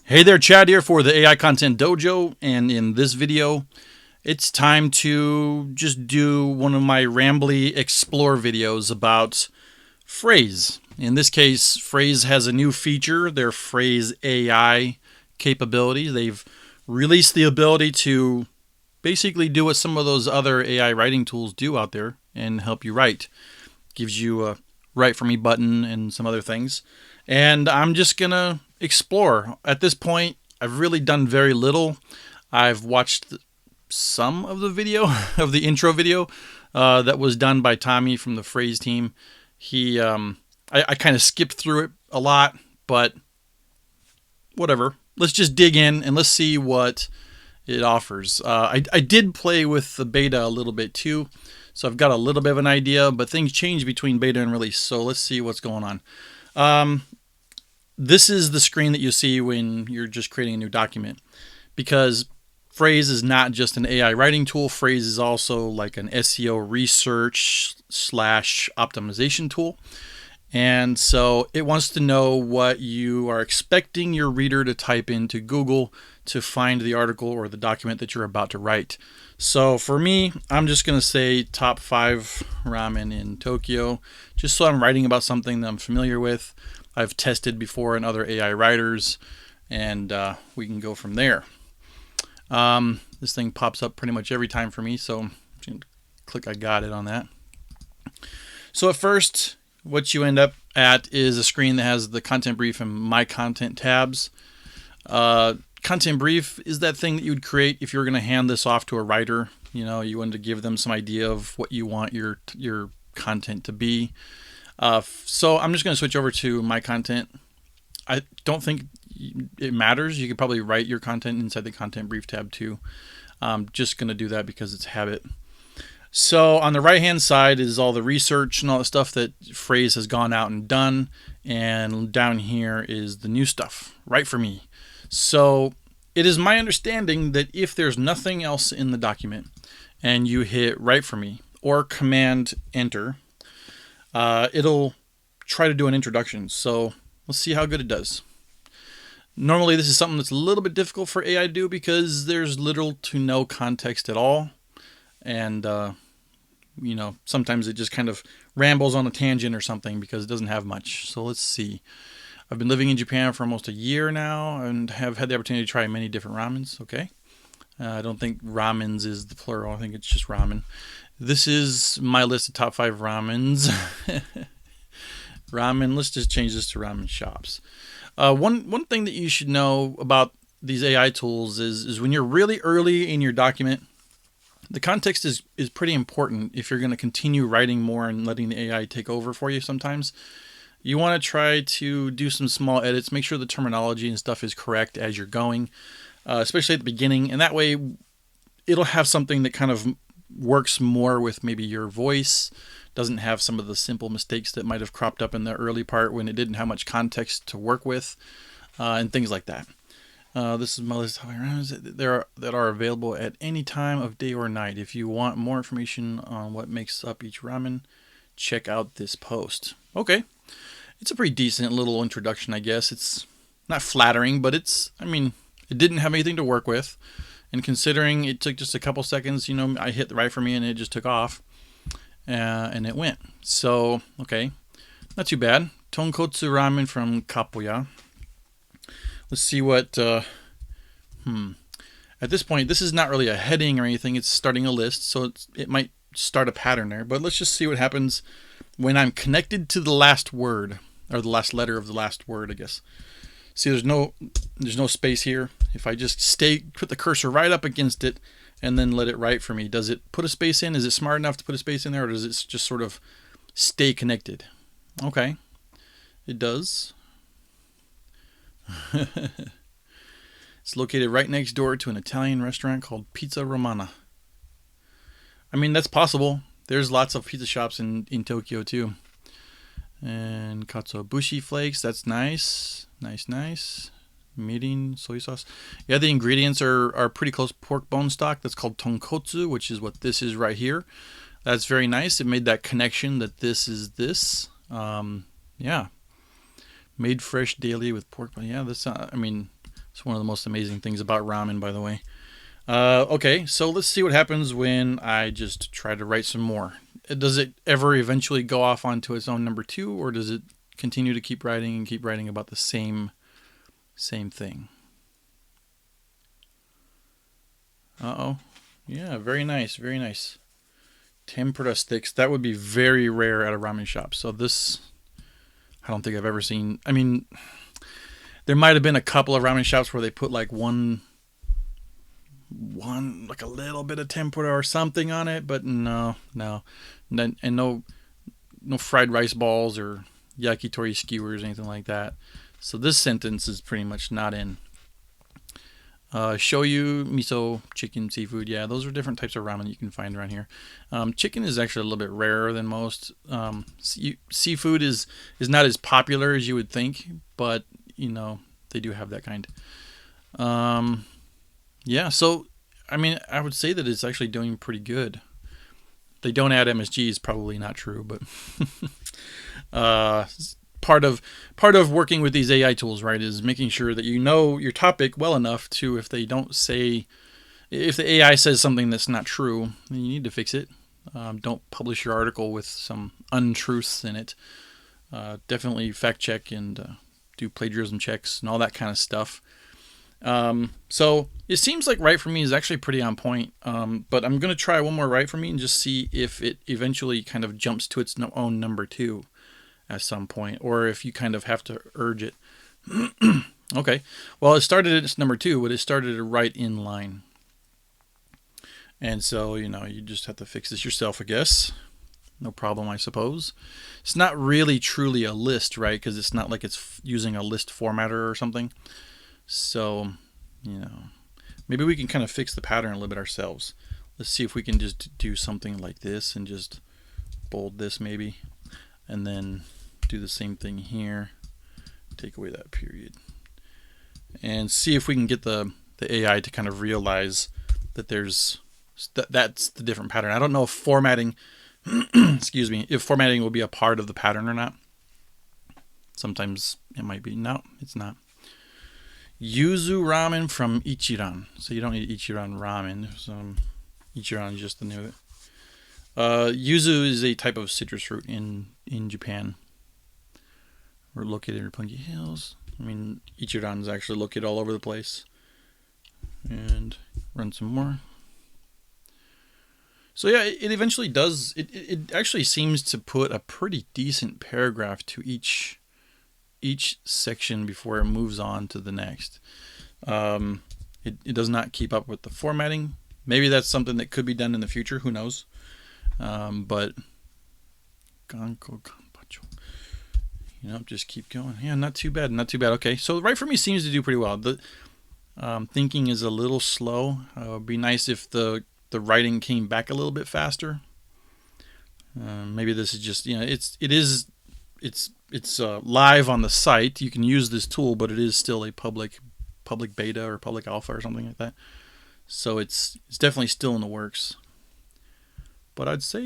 Hey there, Chad here for the AI Content Dojo, and in this video, it's time to just do one of my rambly explore videos about Frase. In this case, Frase has a new feature, their Frase AI capability. They've released the ability to basically do what some of those other AI writing tools do out there and help you write. Gives you a write for me button and some other things. And I'm just gonna explore. At this point, I've really done very little. I've watched some of the video, of the intro video that was done by Tommy from the Frase team. I kind of skipped through it a lot, but whatever. Let's just dig in and let's see what it offers. I did play with the beta a little bit too, so I've got a little bit of an idea, but things change between beta and release, so let's see what's going on. This is the screen that you see when you're just creating a new document, because Frase is not just an AI writing tool. Frase is also like an SEO research / optimization tool. And so it wants to know what you are expecting your reader to type into Google to find the article or the document that you're about to write. So for me, I'm just going to say top 5 ramen in Tokyo, just so I'm writing about something that I'm familiar with. I've tested before in other AI writers, and we can go from there. This thing pops up pretty much every time for me, so I'm just going to click I got it on that. So at first, what you end up at is a screen that has the content brief and my content tabs. Content brief is that thing that you would create if you were going to hand this off to a writer. You know, you wanted to give them some idea of what you want your content to be. So I'm just going to switch over to my content. I don't think it matters. You could probably write your content inside the content brief tab too. I'm just going to do that because it's habit. So on the right hand side is all the research and all the stuff that Frase has gone out and done. And down here is the new stuff, right for me. So it is my understanding that if there's nothing else in the document and you hit write for me or command enter, it'll try to do an introduction. So let's see how good it does. Normally this is something that's a little bit difficult for AI to do because there's little to no context at all. And, you know, sometimes it just kind of rambles on a tangent or something because it doesn't have much. So let's see. I've been living in Japan for almost a year now and have had the opportunity to try many different ramens. Okay. I don't think ramens is the plural. I think it's just ramen. This is my list of top 5 ramens. Ramen. Let's just change this to ramen shops. One thing that you should know about these AI tools is when you're really early in your document, the context is pretty important if you're going to continue writing more and letting the AI take over for you sometimes. You want to try to do some small edits, make sure the terminology and stuff is correct as you're going, especially at the beginning. And that way it'll have something that kind of works more with maybe your voice, doesn't have some of the simple mistakes that might have cropped up in the early part when it didn't have much context to work with, and things like that. This is my list of ramens that are available at any time of day or night. If you want more information on what makes up each ramen, check out this post. Okay. It's a pretty decent little introduction, I guess. It's not flattering, but it didn't have anything to work with. And considering it took just a couple seconds, you know, I hit the right for me and it just took off. And it went. So, okay. Not too bad. Tonkotsu ramen from Kapoya. Let's see what... At this point, this is not really a heading or anything. It's starting a list, so it might start a pattern there. But let's just see what happens when I'm connected to the last word, or the last letter of the last word, I guess. See, there's no space here. If I just put the cursor right up against it and then let it write for me, does it put a space in? Is it smart enough to put a space in there, or does it just sort of stay connected? Okay, it does. It's located right next door to an Italian restaurant called Pizza Romana. I mean, that's possible. There's lots of pizza shops in Tokyo too. And katsuobushi flakes, that's nice. Nice. Mirin, soy sauce. Yeah, the ingredients are pretty close. Pork bone stock, that's called tonkotsu, which is what this is right here. That's very nice. It made that connection that this is this. Yeah. Made fresh daily with pork bone. Yeah, that's, It's one of the most amazing things about ramen, by the way. Okay, so let's see what happens when I just try to write some more. Does it ever eventually go off onto its own number 2, or does it continue to keep writing about the same thing? Uh-oh. Yeah, very nice, very nice. Tempura sticks. That would be very rare at a ramen shop. So this, I don't think I've ever seen. I mean, there might have been a couple of ramen shops where they put like one like a little bit of tempura or something on it, but no, and no fried rice balls or yakitori skewers or anything like that. So this sentence is pretty much not in. Shoyu, miso, chicken, seafood. Yeah, those are different types of ramen you can find around here. Chicken is actually a little bit rarer than most. Seafood is not as popular as you would think, but they do have that kind. Yeah, so I mean, I would say that it's actually doing pretty good. They don't add MSG is probably not true, but part of working with these AI tools, right, is making sure that you know your topic well enough to, if the AI says something that's not true, then you need to fix it. Don't publish your article with some untruths in it. Definitely fact check and do plagiarism checks and all that kind of stuff. So it seems like Write For Me is actually pretty on point, but I'm going to try one more Write For Me and just see if it eventually kind of jumps to its own number 2 at some point, or if you kind of have to urge it. Okay, well, it started at its number 2, but it started right in line. And so, you just have to fix this yourself, I guess. No problem, I suppose. It's not really truly a list, right? Because it's not like it's using a list formatter or something. So, maybe we can kind of fix the pattern a little bit ourselves. Let's see if we can just do something like this and just bold this maybe. And then do the same thing here. Take away that period. And see if we can get the AI to kind of realize that that's the different pattern. I don't know if formatting, excuse me, if formatting will be a part of the pattern or not. Sometimes it might be. No, it's not. Yuzu ramen from Ichiran. So you don't need Ichiran ramen. Ichiran is just the name of it. Yuzu is a type of citrus fruit in Japan. We're located in Roppongi Hills. I mean, Ichiran is actually located all over the place. And run some more. So yeah, it eventually does. It actually seems to put a pretty decent paragraph to each section before it moves on to the next. It does not keep up with the formatting. Maybe that's something that could be done in the future. Who knows? But just keep going. Yeah, not too bad. Okay, so Write For Me seems to do pretty well. The thinking is a little slow. It would be nice if the writing came back a little bit faster. Maybe this is just it's live on the site. You can use this tool, but it is still a public beta or public alpha or something like that. So it's definitely still in the works. But I'd say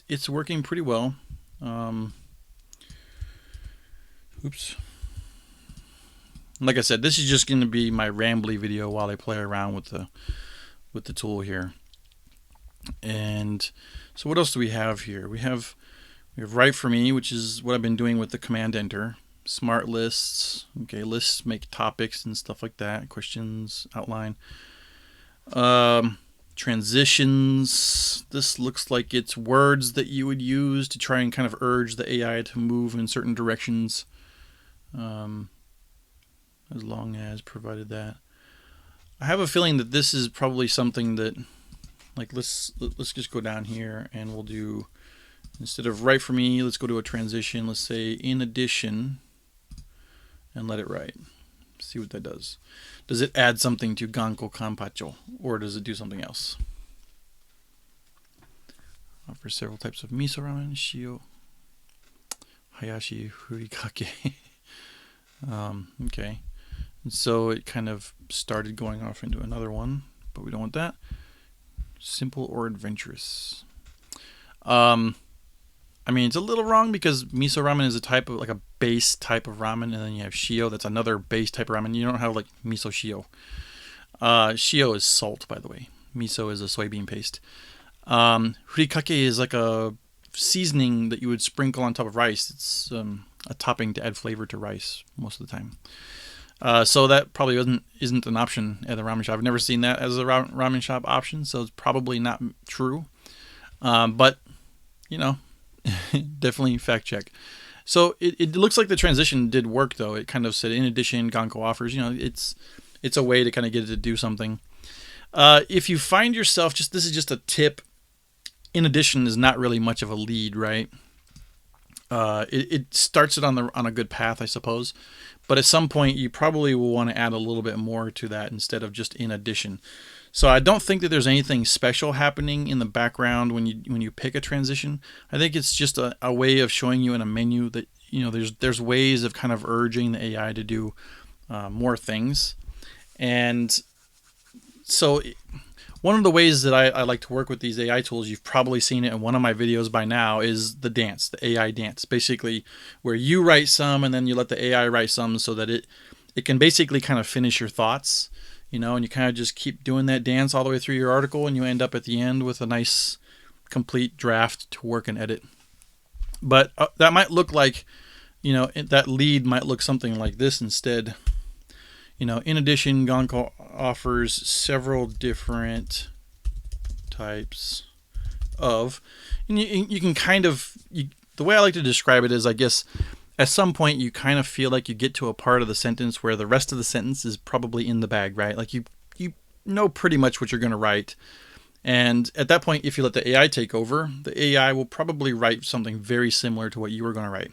it's working pretty well. Oops. Like I said, this is just going to be my rambly video while I play around with the tool here. And so what else do we have here? We have Write For Me, which is what I've been doing with the command enter. Smart lists. Okay, lists make topics and stuff like that. Questions, outline. Transitions. This looks like it's words that you would use to try and kind of urge the AI to move in certain directions. As long as provided that. I have a feeling that this is probably something that, like, let's just go down here and we'll do, instead of Write For Me, let's go to a transition. Let's say in addition and let it write. See what that does. Does it add something to Ganko Kanpacho, or does it do something else? Offer several types of miso ramen, shio, hayashi, furikake. Okay. And so it kind of started going off into another one, but we don't want that. Simple or adventurous. I mean, it's a little wrong because miso ramen is a type of, like, base type of ramen, and then you have shio. That's another base type of ramen. You don't have like miso shio. Shio is salt, by the way. Miso is a soybean paste. Furikake is like a seasoning that you would sprinkle on top of rice. It's a topping to add flavor to rice most of the time. So that probably isn't an option at the ramen shop. I've never seen that as a ramen shop option, so it's probably not true. But you know, definitely fact check. So it looks like the transition did work though. It kind of said, in addition, Ganko offers. You know, it's a way to kind of get it to do something. If you find yourself, this is just a tip. In addition is not really much of a lead, right? It starts it on a good path, I suppose. But at some point, you probably will want to add a little bit more to that instead of just in addition. So I don't think that there's anything special happening in the background when you pick a transition. I think it's just a way of showing you in a menu that, you know, there's ways of kind of urging the AI to do more things. And so one of the ways that I like to work with these AI tools, you've probably seen it in one of my videos by now, is the dance, the AI dance. Basically, where you write some and then you let the AI write some so that it can basically kind of finish your thoughts, you know, and you kind of just keep doing that dance all the way through your article, and you end up at the end with a nice complete draft to work and edit. But that might look like, you know, that lead might look something like this instead. You know, in addition, Ganko offers several different types of, and you can kind of, the way I like to describe it is, I guess, at some point you kind of feel like you get to a part of the sentence where the rest of the sentence is probably in the bag, right? Like you know pretty much what you're going to write. And at that point, if you let the AI take over, the AI will probably write something very similar to what you were going to write.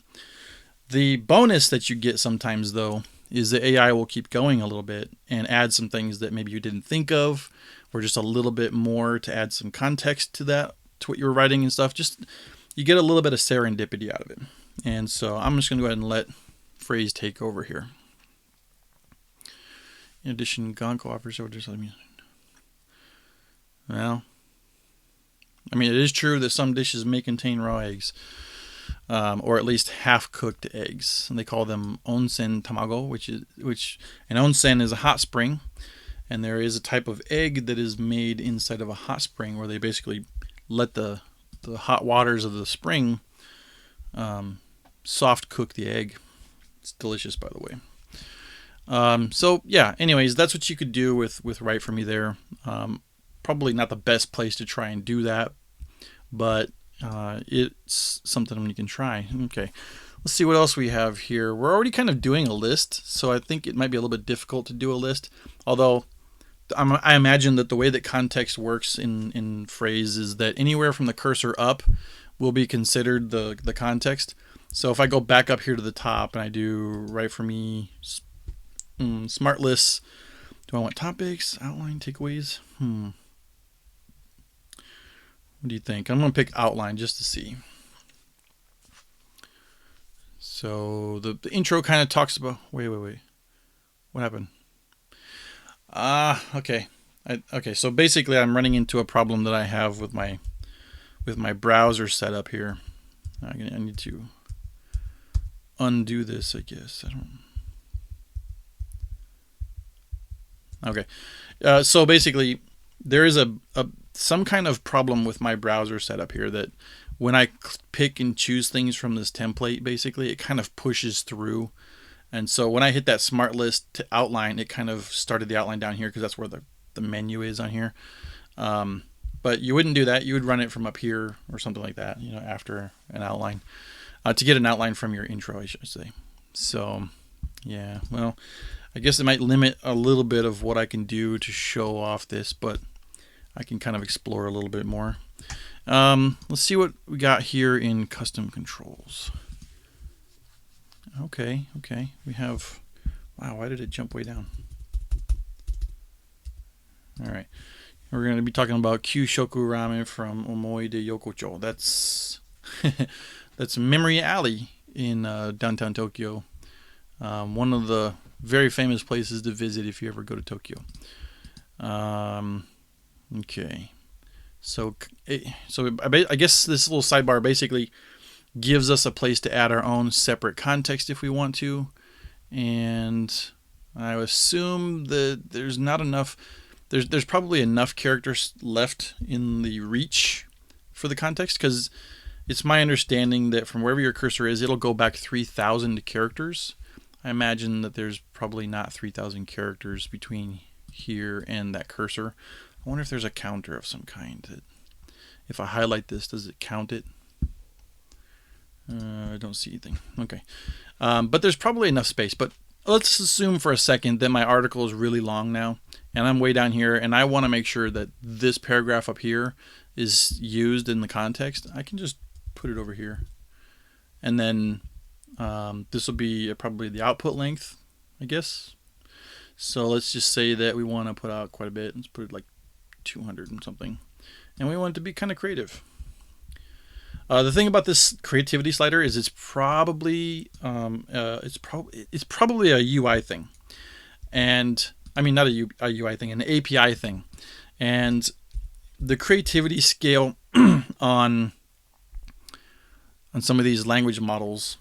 The bonus that you get sometimes, though, is the AI will keep going a little bit and add some things that maybe you didn't think of, or just a little bit more to add some context to that, to what you were writing and stuff. Just, you get a little bit of serendipity out of it. And so I'm just going to go ahead and let Frase take over here. In addition, Ganko offers, so just let me. Well, I mean, it is true that some dishes may contain raw eggs, or at least half-cooked eggs, and they call them Onsen tamago, which an onsen is a hot spring, and there is a type of egg that is made inside of a hot spring where they basically let the hot waters of the spring soft cook the egg. It's delicious, by the way. So yeah, anyways, that's what you could do with Write For Me there. Probably not the best place to try and do that, but it's something you can try. Okay, let's see what else we have here. We're already kind of doing a list, so I think it might be a little bit difficult to do a list. Although I imagine that the way that context works in Frase is that anywhere from the cursor up will be considered the context. So if I go back up here to the top and I do Write For Me, smart lists, do I want topics, outline, takeaways? What do you think? I'm going to pick outline just to see. So the intro kind of talks about, wait. What happened? Okay. Okay, so basically I'm running into a problem that I have with my browser setup here. I need to undo this, I guess. Okay. So basically there is some kind of problem with my browser setup here that when I pick and choose things from this template, basically it kind of pushes through. And so when I hit that smart list to outline, it kind of started the outline down here because that's where the menu is on here. But you wouldn't do that. You would run it from up here or something like that, you know, after an outline, to get an outline from your intro, I should say. So yeah, well, I guess it might limit a little bit of what I can do to show off this, but I can kind of explore a little bit more. Let's see what we got here in custom controls. Okay. We have, wow, why did it jump way down? All right. We're going to be talking about Kyushoku ramen from Omoi de Yokocho. That's that's Memory Alley in downtown Tokyo. One of the very famous places to visit if you ever go to Tokyo. Okay. So I guess this little sidebar, basically, gives us a place to add our own separate context if we want to. And I assume that there's not enough, there's probably enough characters left in the reach for the context, because it's my understanding that from wherever your cursor is, it'll go back 3,000 characters. I imagine that there's probably not 3,000 characters between here and that cursor. I wonder if there's a counter of some kind. That if I highlight this, does it count it? I don't see anything. Okay. But there's probably enough space. But let's assume for a second that my article is really long now, and I'm way down here, and I want to make sure that this paragraph up here is used in the context. I can just put it over here. And then this will be probably the output length, I guess. So let's just say that we want to put out quite a bit. Let's put it like 200 and something. And we want it to be kind of creative. The thing about this creativity slider is it's probably a UI thing, and I mean not a UI thing, an API thing, and the creativity scale on some of these language models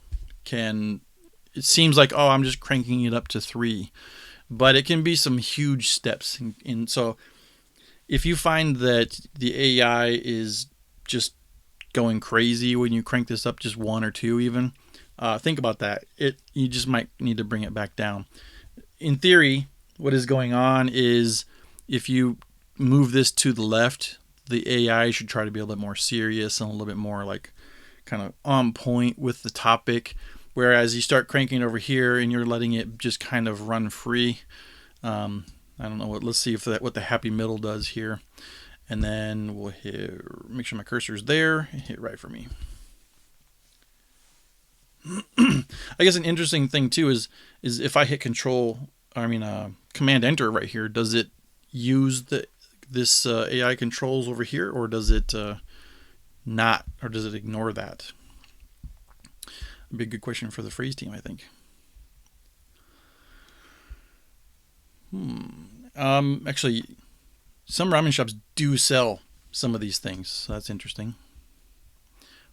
it seems like, oh, I'm just cranking it up to 3, but it can be some huge steps. And so if you find that the AI is just going crazy when you crank this up just 1 or 2 even, think about that. You just might need to bring it back down. In theory, what is going on is if you move this to the left, the AI should try to be a little bit more serious and a little bit more like kind of on point with the topic, whereas you start cranking it over here and you're letting it just kind of run free. I don't know let's see what the happy middle does here. And then we'll make sure my cursor is there and hit right for me. I guess an interesting thing too is if I hit Command Enter right here, does it use this AI controls over here, or does it not, or does it ignore that? It'd be a good question for the Frase team, I think. Actually, some ramen shops do sell some of these things, so that's interesting.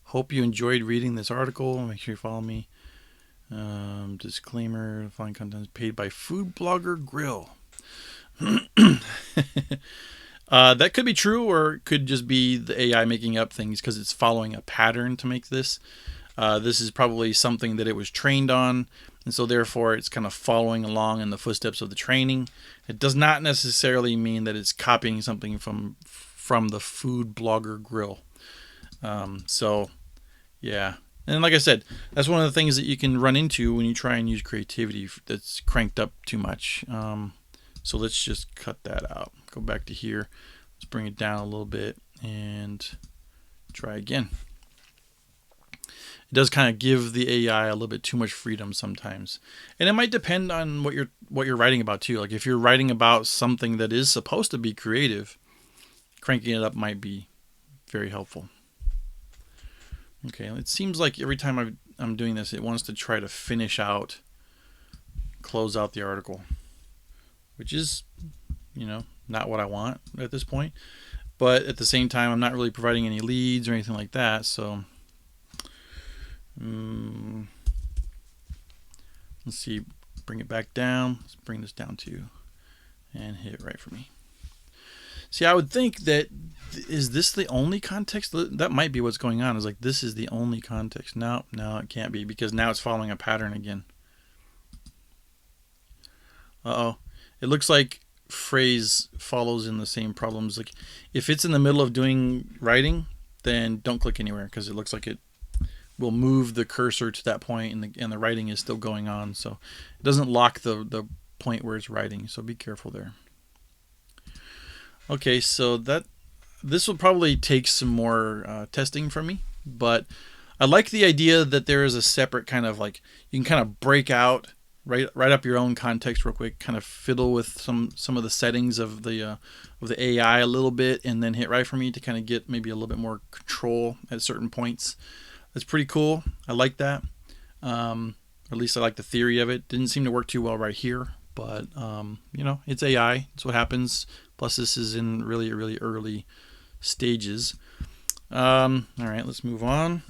Hope you enjoyed reading this article. Make sure you follow me. Disclaimer: following content is paid by Food Blogger Grill. That could be true, or it could just be the AI making up things because it's following a pattern to make this. This is probably something that it was trained on, and so therefore it's kind of following along in the footsteps of the training. It does not necessarily mean that it's copying something from the Food Blogger Grill. So yeah, and like I said, that's one of the things that you can run into when you try and use creativity that's cranked up too much. So let's just cut that out. Go back to here. Let's bring it down a little bit and try again. It does kind of give the AI a little bit too much freedom sometimes, and it might depend on what you're writing about too. Like if you're writing about something that is supposed to be creative, cranking it up might be very helpful. Okay, it seems like every time I'm doing this, it wants to try to close out the article, which is, not what I want at this point. But at the same time, I'm not really providing any leads or anything like that. So let's see, bring it back down. Let's bring this down to, and hit right for me. See, I would think that, is this the only context? That might be what's going on. Is like, this is the only context. No, it can't be, because now it's following a pattern again. It looks like Frase follows in the same problems. Like if it's in the middle of doing writing, then don't click anywhere, because it looks like it will move the cursor to that point, and the writing is still going on. So it doesn't lock the point where it's writing. So be careful there. Okay, so this will probably take some more testing from me, but I like the idea that there is a separate kind of like, you can kind of break out, write up your own context real quick, kind of fiddle with some of the settings of the AI a little bit, and then hit right for me to kind of get maybe a little bit more control at certain points. That's pretty cool. I like that. At least I like the theory of it. Didn't seem to work too well right here, but it's AI. It's what happens. Plus, this is in really, really early stages. All right, let's move on.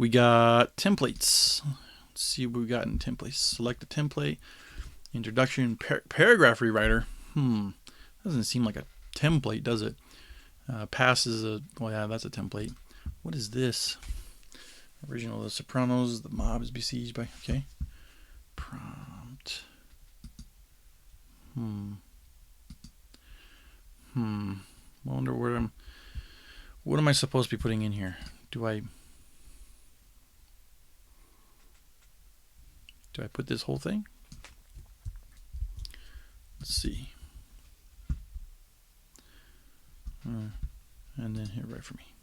We got templates. Let's see what we got in templates. Select a template. Introduction, paragraph rewriter. Doesn't seem like a template, does it? Pass is a, well, yeah, that's a template. What is this? Original, The Sopranos, the mob is besieged by, okay. Prompt. I wonder what am I supposed to be putting in here? Do I put this whole thing? Let's see. And then hit right for me.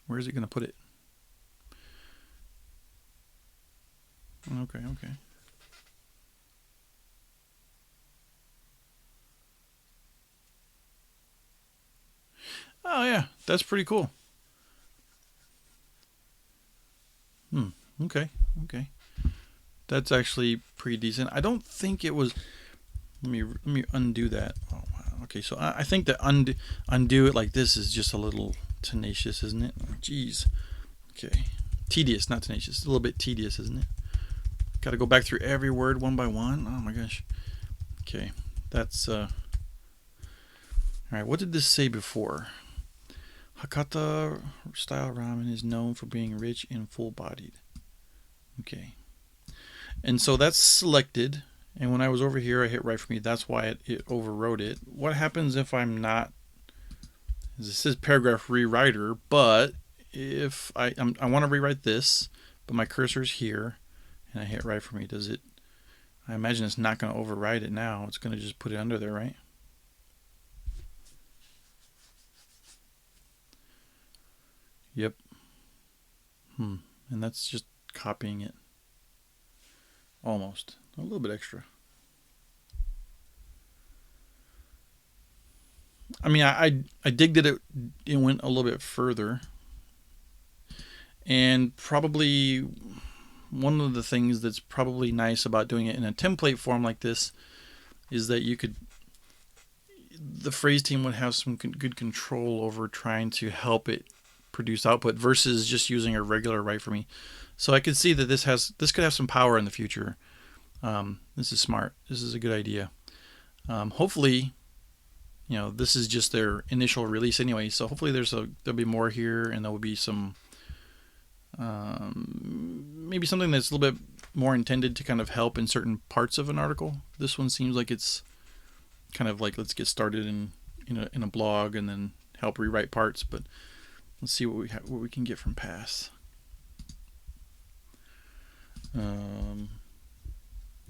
Where is it going to put it? Okay. Oh yeah, that's pretty cool. Okay. That's actually pretty decent. I don't think it was. Let me undo that. Oh wow. Okay, so I think that undo it like this is just a little tenacious, isn't it? Oh, geez. Okay. Tedious, not tenacious. A little bit tedious, isn't it? Got to go back through every word one by one. Oh my gosh. Okay, that's all right. What did this say before? Hakata style ramen is known for being rich and full-bodied. Okay, and so that's selected. And when I was over here, I hit right for me. That's why it overrode it. What happens if I'm not? This says paragraph rewriter, but if I want to rewrite this, but my cursor's here, and I hit right for me, does it? I imagine it's not going to override it now. It's going to just put it under there, right? Yep. And that's just copying it. Almost. A little bit extra. I mean, I dig that it went a little bit further. And probably one of the things that's probably nice about doing it in a template form like this is that the Frase team would have some good control over trying to help it produce output versus just using a regular write for me. So I could see that this could have some power in the future. This is smart. This is a good idea. Hopefully, this is just their initial release anyway. So hopefully there'll be more here, and there will be some maybe something that's a little bit more intended to kind of help in certain parts of an article. This one seems like it's kind of like, let's get started in a blog and then help rewrite parts. But let's see what we can get from Pass.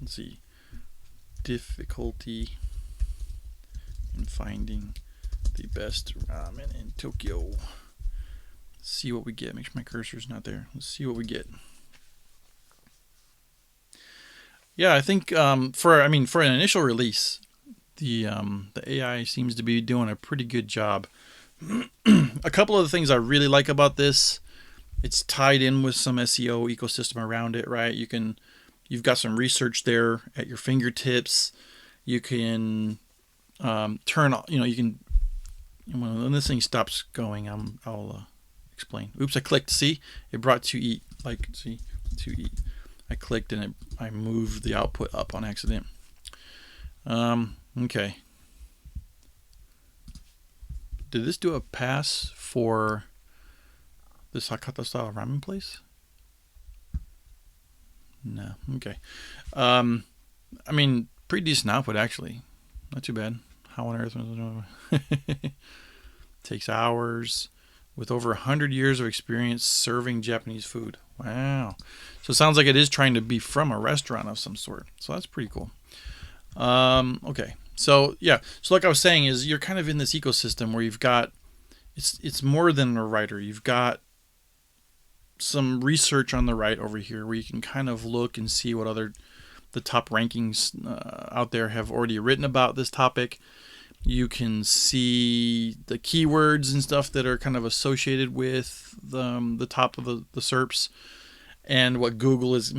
Let's see. Difficulty in finding the best ramen in Tokyo. Let's see what we get. Make sure my cursor's not there. Let's see what we get. Yeah, I think for an initial release, the AI seems to be doing a pretty good job. A couple of the things I really like about this, it's tied in with some SEO ecosystem around it, right? You've got some research there at your fingertips. You can when this thing stops going, I'll explain. Oops, I clicked. See, it brought to eat. To eat. I clicked and I moved the output up on accident. Okay. Did this do a pass for this Hakata style ramen place? No. Okay. Pretty decent output actually. Not too bad. How on earth? Takes hours with over 100 years of experience serving Japanese food. Wow. So it sounds like it is trying to be from a restaurant of some sort. So that's pretty cool. Okay. So yeah. So like I was saying, is you're kind of in this ecosystem where you've got it's more than a writer. You've got some research on the right over here where you can kind of look and see what the top rankings out there have already written about this topic. You can see the keywords and stuff that are kind of associated with the top of the SERPs and what Google is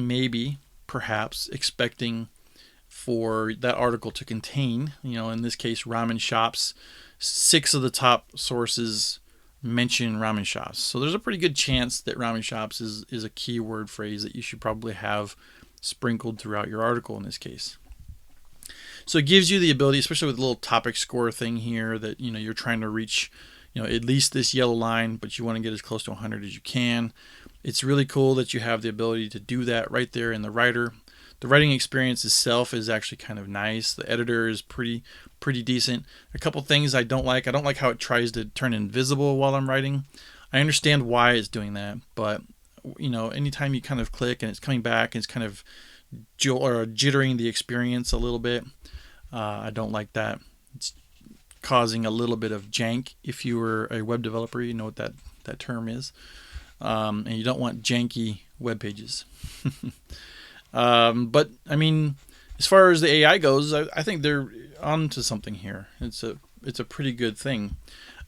perhaps expecting for that article to contain. In this case, ramen shops. 6 of the top sources mention ramen shops. So there's a pretty good chance that ramen shops is a keyword phrase that you should probably have sprinkled throughout your article in this case. So it gives you the ability, especially with the little topic score thing here, that you're trying to reach at least this yellow line, but you want to get as close to 100 as you can. It's really cool that you have the ability to do that right there in the writer. The writing experience itself is actually kind of nice. The editor is pretty decent. A couple things I don't like. I don't like how it tries to turn invisible while I'm writing. I understand why it's doing that, but anytime you kind of click and it's coming back and it's kind of jittering the experience a little bit, I don't like that. It's causing a little bit of jank. If you were a web developer, you know what that term is. And you don't want janky web pages. But I mean, as far as the AI goes, I think they're onto something here. It's a pretty good thing.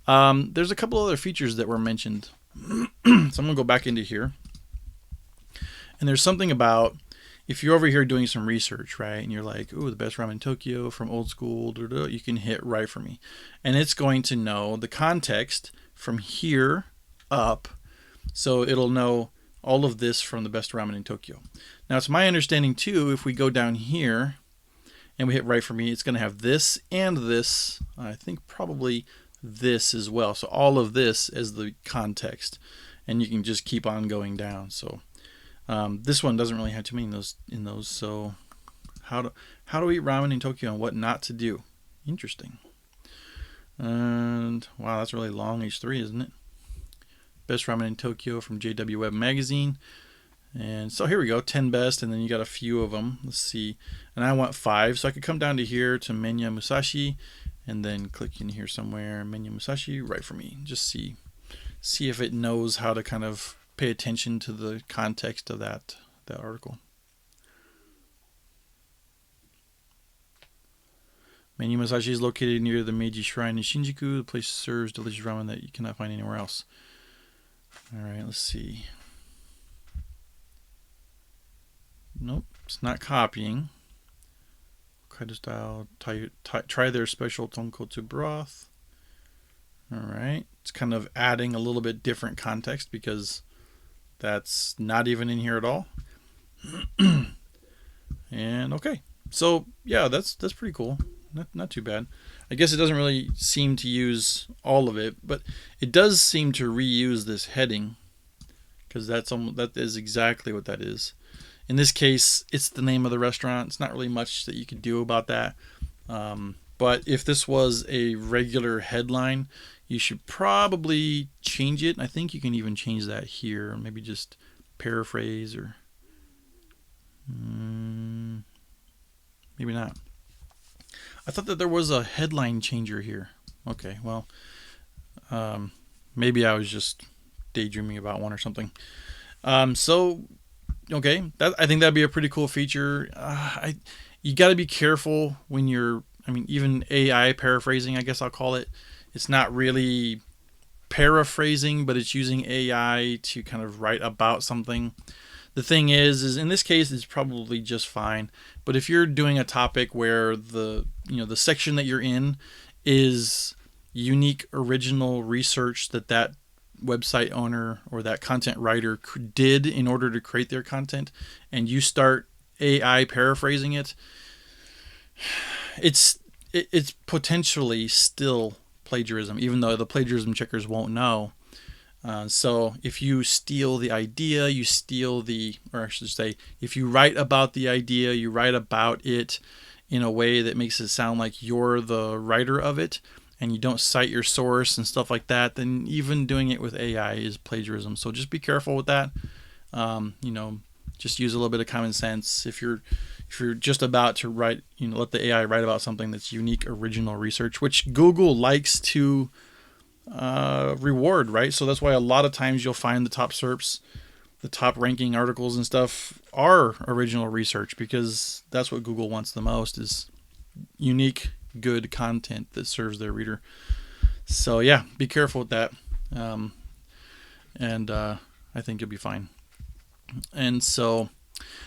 There's a couple other features that were mentioned. So I'm gonna go back into here, and there's something about if you're over here doing some research, right, and you're like, ooh, the best ramen in Tokyo from old school, you can hit write for me, and it's going to know the context from here up, so it'll know all of this from the best ramen in Tokyo. Now, it's my understanding too, if we go down here and we hit write for me, it's going to have this and this, I think probably this as well. So all of this as the context, and you can just keep on going down. So this one doesn't really have too many in those. So how to eat ramen in Tokyo and what not to do. Interesting. And wow, that's really long, H3, isn't it? Best ramen in Tokyo from JW Web Magazine. And so here we go, 10 best, and then you got a few of them. Let's see. And I want 5, so I could come down to here to Menya Musashi, and then click in here somewhere, Menya Musashi, write for me. Just see if it knows how to kind of pay attention to the context of that article. Menya Musashi is located near the Meiji Shrine in Shinjuku. The place serves delicious ramen that you cannot find anywhere else. All right, let's see. Nope, it's not copying. Hokkaido style, try their special tonkotsu broth. All right, it's kind of adding a little bit different context because that's not even in here at all. And okay, so yeah, that's pretty cool. Not too bad. I guess it doesn't really seem to use all of it, but it does seem to reuse this heading because that is exactly what that is. In this case, it's the name of the restaurant. It's not really much that you could do about that. But if this was a regular headline, you should probably change it. I think you can even change that here. Maybe just paraphrase or maybe not. I thought that there was a headline changer here. Okay, well, maybe I was just daydreaming about one or something. Okay, I think that'd be a pretty cool feature. You got to be careful when even AI paraphrasing, I guess I'll call it. It's not really paraphrasing, but it's using AI to kind of write about something. The thing is in this case, it's probably just fine. But if you're doing a topic where the section that you're in is unique, original research that website owner or that content writer did in order to create their content, and you start AI paraphrasing it, it's potentially still plagiarism, even though the plagiarism checkers won't know. So if you steal the idea, if you write about the idea, you write about it in a way that makes it sound like you're the writer of it, and you don't cite your source and stuff like that, then even doing it with AI is plagiarism. So just be careful with that. Just use a little bit of common sense. If you're just about to write, let the AI write about something that's unique, original research, which Google likes to reward, right? So that's why a lot of times you'll find the top SERPs, the top ranking articles and stuff are original research, because that's what Google wants the most, is unique, good content that serves their reader. So yeah, be careful with that. I think you'll be fine. And so,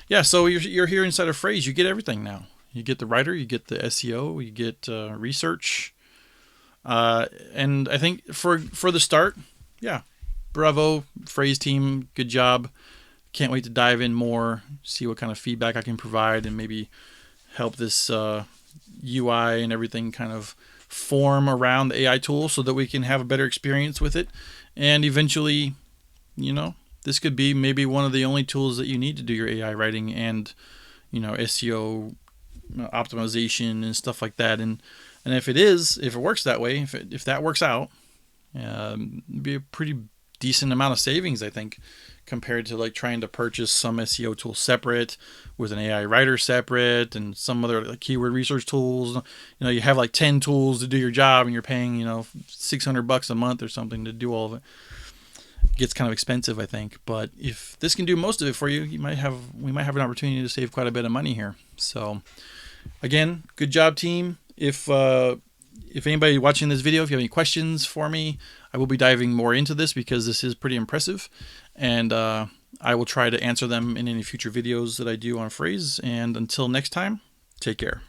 yeah, so you're here inside of Frase. You get everything now. You get the writer, you get the SEO, you get research. And I think for the start, yeah, bravo, Frase team, good job. Can't wait to dive in more, see what kind of feedback I can provide, and maybe help this UI and everything kind of form around the AI tool so that we can have a better experience with it. And eventually, this could be maybe one of the only tools that you need to do your AI writing and, SEO optimization and stuff like that. And if it works that way, if that works out, it'd be a pretty decent amount of savings, I think, compared to like trying to purchase some SEO tool separate with an AI writer separate and some other like keyword research tools. You have like 10 tools to do your job and you're paying, $600 a month or something to do all of it. It gets kind of expensive, I think. But if this can do most of it for you, we might have an opportunity to save quite a bit of money here. So again, good job, team. If anybody watching this video, if you have any questions for me, I will be diving more into this because this is pretty impressive. And I will try to answer them in any future videos that I do on Frase. And until next time, take care.